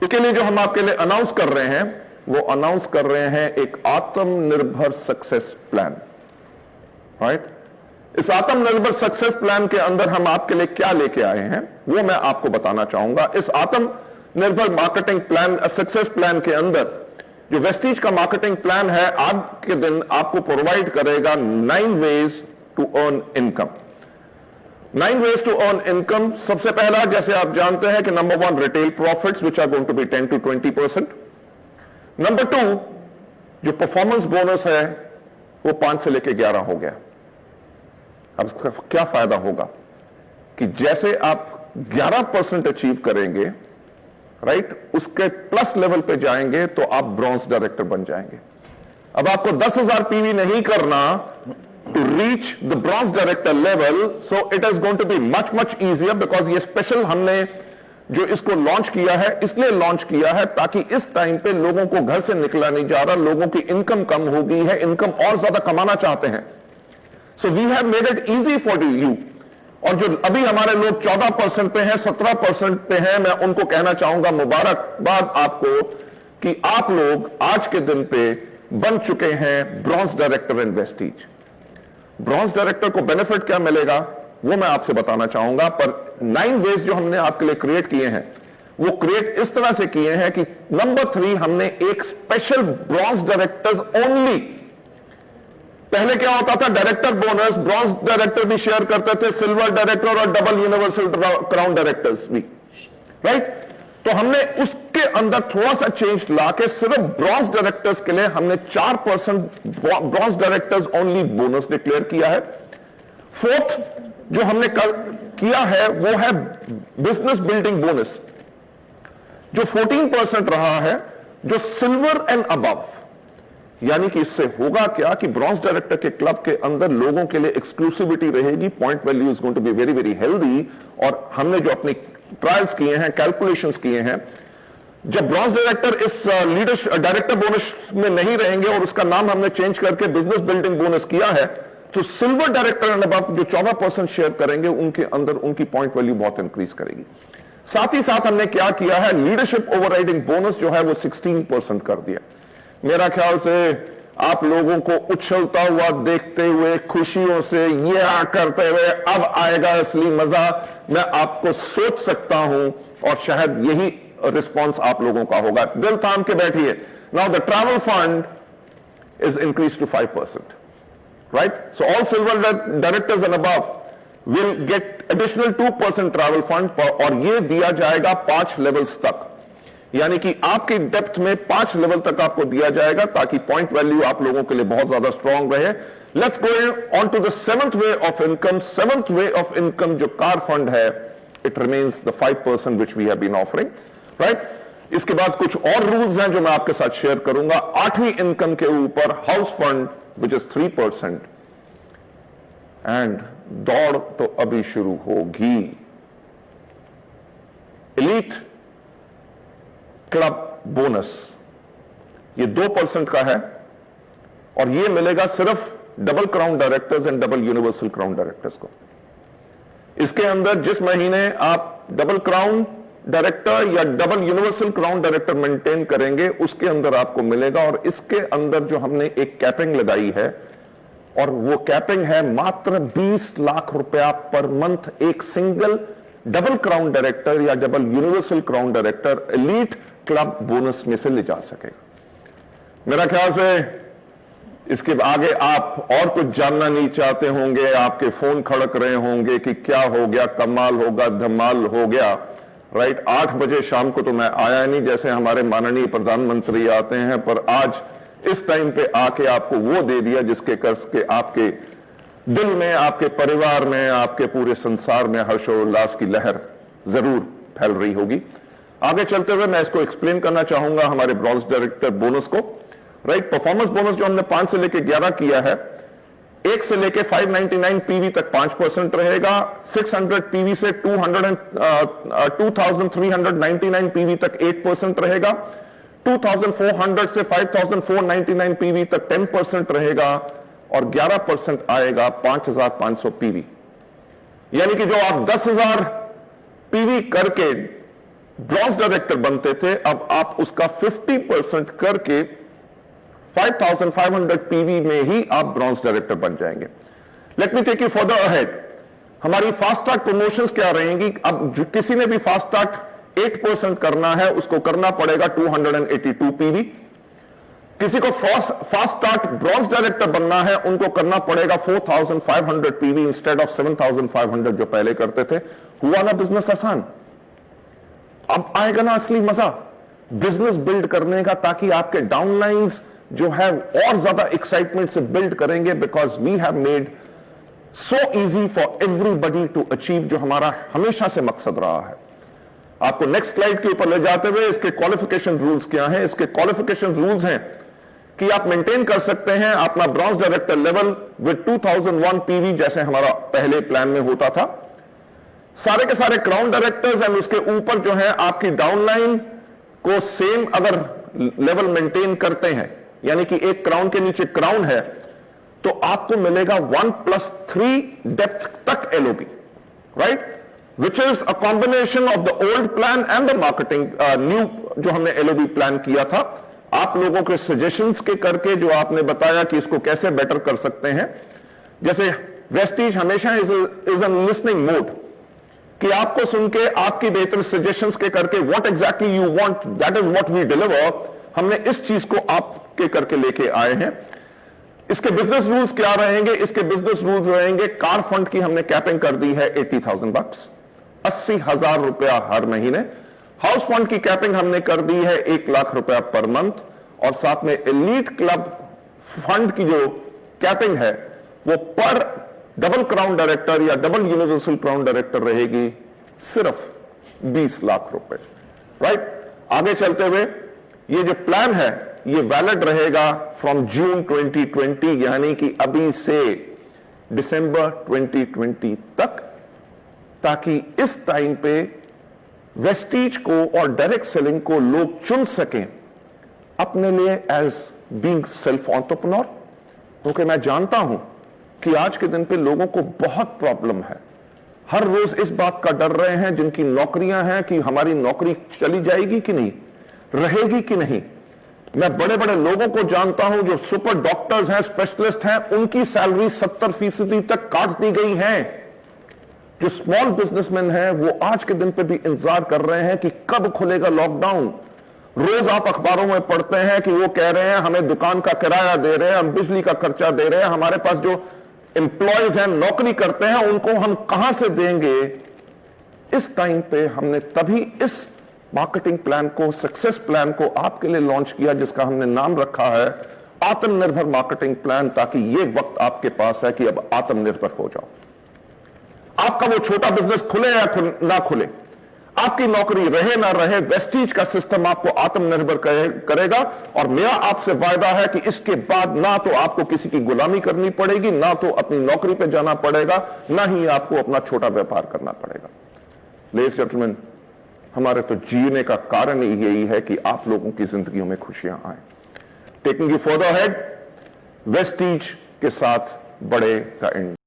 उसके लिए जो हम आपके लिए अनाउंस कर रहे हैं, वो अनाउंस कर रहे हैं एक आत्मनिर्भर सक्सेस प्लान, राइट। इस आत्मनिर्भर सक्सेस प्लान के अंदर हम आपके लिए क्या लेके आए हैं वो मैं आपको बताना चाहूंगा। इस आत्मनिर्भर मार्केटिंग प्लान, सक्सेस प्लान के अंदर जो वेस्टीज का मार्केटिंग प्लान है, आज के दिन आपको प्रोवाइड करेगा 9 ways to earn income. 9 ways to earn income. सबसे पहला, जैसे आप जानते हैं कि number 1 retail profits which are going to be 10 to 20%। Number 2 जो परफॉर्मेंस बोनस है वो 5 से लेके 11 हो गया। अब इसका क्या फायदा होगा कि जैसे आप 11% अचीव करेंगे, राइट, उसके प्लस लेवल पे जाएंगे तो आप ब्रॉन्ज डायरेक्टर बन जाएंगे। अब आपको 10,000 पीवी नहीं करना to reach the bronze director level, so it is going to be much easier because ये स्पेशल हमने जो इसको लॉन्च किया है, इसलिए लॉन्च किया है ताकि इस टाइम पे लोगों को घर से निकला नहीं जा रहा, लोगों की इनकम कम हो गई है, इनकम और ज्यादा कमाना चाहते हैं। So we have made it easy for you. और जो अभी हमारे लोग 14% पे हैं, 17% पे हैं, मैं उनको कहना चाहूंगा मुबारकबाद आपको कि आप लोग आज के दिन पे बन चुके हैं bronze director in Vestige. Bronze director को बेनिफिट क्या मिलेगा वो मैं आपसे बताना चाहूंगा, पर 9 वेज जो हमने आपके लिए क्रिएट किए हैं वो क्रिएट इस तरह से किए हैं कि नंबर 3 हमने एक स्पेशल ब्रॉन्ज डायरेक्टर्स ओनली। पहले क्या होता था, डायरेक्टर बोनस ब्रॉन्ज डायरेक्टर भी शेयर करते थे, सिल्वर डायरेक्टर और डबल यूनिवर्सल क्राउन डायरेक्टर्स भी, राइट। तो हमने उसके अंदर थोड़ा सा चेंज लाके सिर्फ ब्रॉन्ज डायरेक्टर्स के लिए हमने 4% bronze directors only bonus declare किया है। 4th जो हमने किया है वो है बिजनेस बिल्डिंग बोनस, जो 14% रहा है, जो सिल्वर एंड अबव। यानी कि इससे होगा क्या कि ब्रॉन्ज डायरेक्टर के क्लब के अंदर लोगों के लिए एक्सक्लूसिविटी रहेगी, point value is going to be very very healthy. और हमने जो अपनी ट्रायल्स किए हैं, कैलकुलेशंस किए हैं, जब ब्रॉन्ज डायरेक्टर इस लीडरशिप डायरेक्टर बोनस में नहीं रहेंगे और उसका नाम हमने चेंज करके बिजनेस बिल्डिंग बोनस किया है, तो सिल्वर डायरेक्टर एंड अबव जो 14% शेयर करेंगे उनके अंदर उनकी पॉइंट वैल्यू बहुत इंक्रीज करेगी। साथ ही साथ हमने क्या किया है, लीडरशिप ओवरराइडिंग बोनस जो है वो 16% कर दिया। मेरा ख्याल से आप लोगों को उछलता हुआ देखते हुए, खुशियों से ये करते हुए अब आएगा असली मजा, मैं आपको सोच सकता हूं और शायद यही रिस्पॉन्स आप लोगों का होगा। दिल थाम के बैठिए। Now the travel fund is increase to 5%, right. So all silver directors and above will get additional 2% travel fund, और ये दिया जाएगा 5 लेवल्स तक। यानी कि आपके डेप्थ में 5 लेवल तक आपको दिया जाएगा ताकि पॉइंट वैल्यू आप लोगों के लिए बहुत ज्यादा स्ट्रांग रहे। Let's go on to the 7th way of income. 7th way of income जो कार फंड है, it remains the 5% which we have been offering, right. इसके बाद कुछ और रूल्स हैं जो मैं आपके साथ शेयर करूंगा। 8वीं इनकम के ऊपर house fund which is 3%, and दौड़ तो अभी शुरू होगी। एलीट क्लब बोनस ये 2% का है और ये मिलेगा सिर्फ double crown directors and double universal crown directors को। इसके अंदर जिस महीने आप डबल क्राउन डायरेक्टर या double universal crown director maintain करेंगे उसके अंदर आपको मिलेगा। और इसके अंदर जो हमने एक कैपिंग लगाई है, और वो कैपिंग है मात्र 20 लाख रुपया पर मंथ एक सिंगल डबल क्राउन डायरेक्टर या double universal crown director elite club bonus में से ले जा सकेगा। मेरा ख्याल से इसके आगे आप और कुछ जानना नहीं चाहते होंगे, आपके फोन खड़क रहे होंगे कि क्या हो गया, कमाल होगा, धमाल हो गया, राइट। 8 बजे शाम को तो मैं आया नहीं जैसे हमारे माननीय प्रधानमंत्री आते हैं, पर आज इस टाइम पे आके आपको वो दे दिया जिसके कर्ज के आपके दिल में, आपके परिवार में, आपके पूरे संसार में हर्षोल्लास की लहर जरूर फैल रही होगी। आगे चलते हुए मैं इसको एक्सप्लेन करना चाहूंगा हमारे ब्रॉन्ज डायरेक्टर बोनस को, राइट। परफॉर्मेंस बोनस जो हमने 5 से लेके 11 किया है, 1 से लेके 599 पीवी तक 5% रहेगा, 600 पीवी से 2399 पीवी तक 8% रहेगा, 2400 से 5499 पीवी तक 10% रहेगा, और 11% आएगा 5500 पीवी। यानी कि जो आप 10,000 पीवी करके ब्रॉन्ज डायरेक्टर बनते थे, अब आप उसका 50% करके 5500 पीवी में ही आप ब्रॉन्ज डायरेक्टर बन जाएंगे। Let me take you further ahead. हमारी फास्ट ट्रैक प्रमोशंस क्या रहेंगी? अब जो किसी ने भी फास्ट ट्रैक 8% करना है उसको करना पड़ेगा 282 पीवी। किसी को फास्ट ट्रैक ब्रॉन्ज डायरेक्टर बनना है उनको करना पड़ेगा 4500 पीवी इंस्टेड ऑफ 7500 जो पहले करते थे। हुआ ना बिजनेस आसान? अब आएगा ना असली मजा बिजनेस बिल्ड करने का, ताकि आपके डाउनलाइंस जो है और ज्यादा एक्साइटमेंट से बिल्ड करेंगे, because we have made so easy for everybody to achieve, जो हमारा हमेशा से मकसद रहा है। आपको नेक्स्ट स्लाइड के ऊपर ले जाते हुए इसके क्वालिफिकेशन रूल्स क्या हैं? इसके क्वालिफिकेशन रूल्स हैं कि आप मेंटेन कर सकते हैं अपना bronze director level with 2001 PV, जैसे हमारा पहले प्लान में होता था। सारे के सारे क्राउन डायरेक्टर्स एंड उसके ऊपर जो है आपकी डाउनलाइन को सेम अगर लेवल मेंटेन करते हैं, यानी कि एक क्राउन के नीचे क्राउन है, तो आपको मिलेगा 1+3 डेप्थ तक LOB, right, which is a combination of the old plan and the marketing new जो हमने एलओबी प्लान किया था। आप लोगों के सजेशंस के करके जो आपने बताया कि इसको कैसे बेटर कर सकते हैं, जैसे वेस्टीज हमेशा इज एन लिसनिंग मोड, कि आपको सुन के आपकी बेहतर सजेशंस के करके what exactly you want that is what we deliver, हमने इस चीज को आपके करके लेके आए हैं। इसके बिजनेस रूल्स क्या रहेंगे? इसके बिजनेस रूल्स रहेंगे, कार फंड की हमने कैपिंग कर दी है 80,000 बक्स, 80,000 रुपया हर महीने। हाउस फंड की कैपिंग हमने कर दी है 1 लाख रुपया पर मंथ, और साथ में एलीट क्लब फंड की जो कैपिंग है वो पर डबल क्राउन डायरेक्टर या डबल यूनिवर्सल क्राउन डायरेक्टर रहेगी सिर्फ 20 लाख रुपए, राइट। आगे चलते हुए ये जो प्लान है ये वैलिड रहेगा फ्रॉम जून 2020, यानी कि अभी से दिसंबर 2020 तक, ताकि इस टाइम पे वेस्टीज को और डायरेक्ट सेलिंग को लोग चुन सकें अपने लिए एज बीइंग सेल्फ एंटरप्रेन्योर। क्योंकि मैं जानता हूं कि आज के दिन पे लोगों को बहुत प्रॉब्लम है, हर रोज इस बात का डर रहे हैं जिनकी नौकरियां हैं कि हमारी नौकरी चली जाएगी कि नहीं, रहेगी कि नहीं। मैं बड़े बड़े लोगों को जानता हूं जो सुपर डॉक्टर्स हैं, स्पेशलिस्ट हैं, उनकी सैलरी 70% तक काट दी गई है। जो स्मॉल बिजनेसमैन हैं वो आज के दिन पे भी इंतजार कर रहे हैं कि कब खुलेगा लॉकडाउन। रोज आप अखबारों में पढ़ते हैं कि वो कह रहे हैं हमें दुकान का किराया दे रहे हैं, हम बिजली का खर्चा दे रहे हैं, हमारे पास जो एम्प्लॉयज हैं, नौकरी करते हैं, उनको हम कहां से देंगे। इस टाइम पे हमने तभी इस मार्केटिंग प्लान को, सक्सेस प्लान को आपके लिए लॉन्च किया, जिसका हमने नाम रखा है आत्मनिर्भर मार्केटिंग प्लान, ताकि ये वक्त आपके पास है कि अब आत्मनिर्भर हो जाओ। आपका वो छोटा बिजनेस खुले या ना खुले, आपकी नौकरी रहे ना रहे, वेस्टीज का सिस्टम आपको आत्मनिर्भर करेगा। और मेरा आपसे वायदा है कि इसके बाद ना तो आपको किसी की गुलामी करनी पड़ेगी, ना तो अपनी नौकरी पे जाना पड़ेगा, ना ही आपको अपना छोटा व्यापार करना पड़ेगा। लेडीज जेंटलमैन, हमारे तो जीने का कारण ही यही है कि आप लोगों की जिंदगियों में खुशियां आए। Taking you further head, Vestige के साथ बड़े का एंड।